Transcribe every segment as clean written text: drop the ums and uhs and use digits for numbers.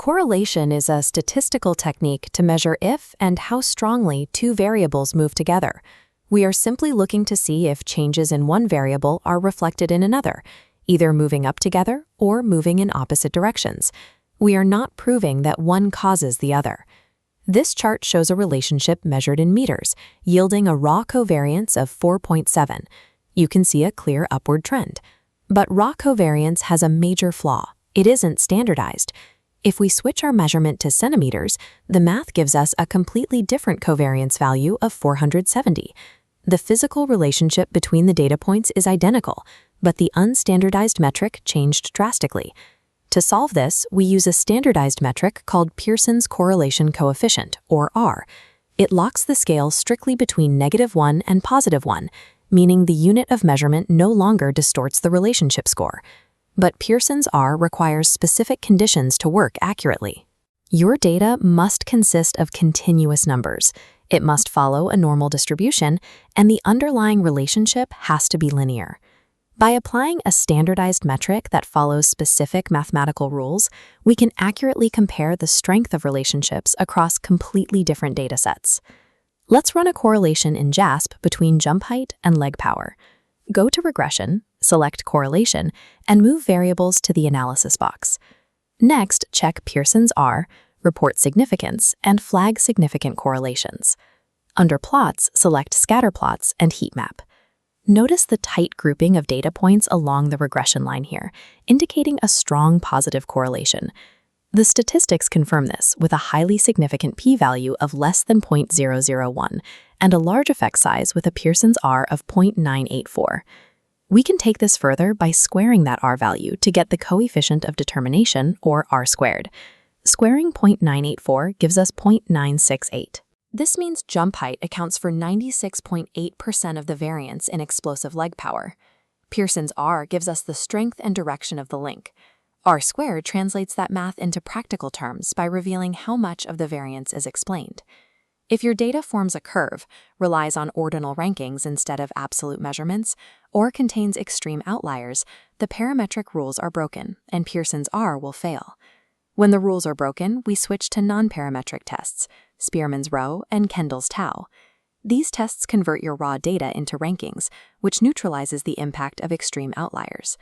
Correlation is a statistical technique to measure if and how strongly two variables move together. We are simply looking to see if changes in one variable are reflected in another, either moving up together or moving in opposite directions. We are not proving that one causes the other. This chart shows a relationship measured in meters, yielding a raw covariance of 4.7. You can see a clear upward trend. But raw covariance has a major flaw. It isn't standardized. If we switch our measurement to centimeters, the math gives us a completely different covariance value of 470. The physical relationship between the data points is identical, but the unstandardized metric changed drastically. To solve this, we use a standardized metric called Pearson's correlation coefficient, or R. It locks the scale strictly between -1 and +1, meaning the unit of measurement no longer distorts the relationship score. But Pearson's R requires specific conditions to work accurately. Your data must consist of continuous numbers. It must follow a normal distribution, and the underlying relationship has to be linear. By applying a standardized metric that follows specific mathematical rules, we can accurately compare the strength of relationships across completely different datasets. Let's run a correlation in JASP between jump height and leg power. Go to Regression, select Correlation, and move variables to the analysis box. Next, check Pearson's R, report significance, and flag significant correlations. Under Plots, select Scatter Plots and Heat Map. Notice the tight grouping of data points along the regression line here, indicating a strong positive correlation. The statistics confirm this with a highly significant p-value of less than 0.001 and a large effect size with a Pearson's R of 0.984. We can take this further by squaring that R value to get the coefficient of determination, or R squared. Squaring 0.984 gives us 0.968. This means jump height accounts for 96.8% of the variance in explosive leg power. Pearson's R gives us the strength and direction of the link. R squared translates that math into practical terms by revealing how much of the variance is explained. If your data forms a curve, relies on ordinal rankings instead of absolute measurements, or contains extreme outliers, the parametric rules are broken, and Pearson's R will fail. When the rules are broken, we switch to non-parametric tests, Spearman's Rho and Kendall's Tau. These tests convert your raw data into rankings, which neutralizes the impact of extreme outliers.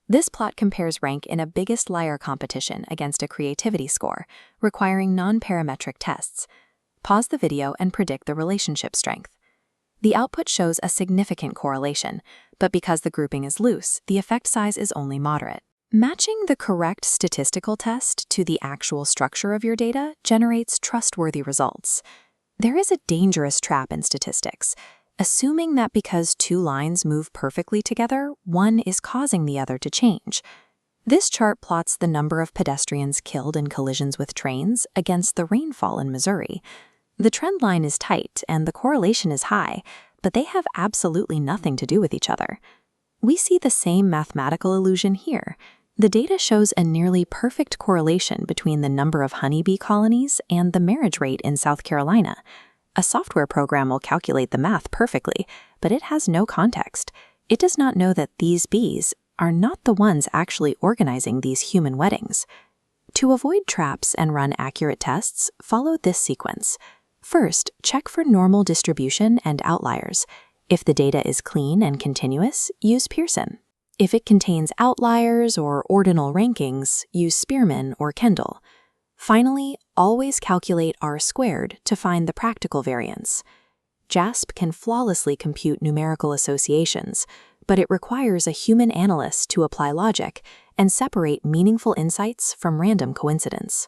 This plot compares rank in a biggest liar competition against a creativity score, requiring non-parametric tests. Pause the video and predict the relationship strength. The output shows a significant correlation, but because the grouping is loose, the effect size is only moderate. Matching the correct statistical test to the actual structure of your data generates trustworthy results. There is a dangerous trap in statistics, assuming that because two lines move perfectly together, one is causing the other to change. This chart plots the number of pedestrians killed in collisions with trains against the rainfall in Missouri. The trend line is tight and the correlation is high, but they have absolutely nothing to do with each other. We see the same mathematical illusion here. The data shows a nearly perfect correlation between the number of honeybee colonies and the marriage rate in South Carolina. A software program will calculate the math perfectly, but it has no context. It does not know that these bees are not the ones actually organizing these human weddings. To avoid traps and run accurate tests, follow this sequence. First, check for normal distribution and outliers. If the data is clean and continuous, use Pearson. If it contains outliers or ordinal rankings, use Spearman or Kendall. Finally, always calculate R squared to find the practical variance. JASP can flawlessly compute numerical associations, but it requires a human analyst to apply logic and separate meaningful insights from random coincidence.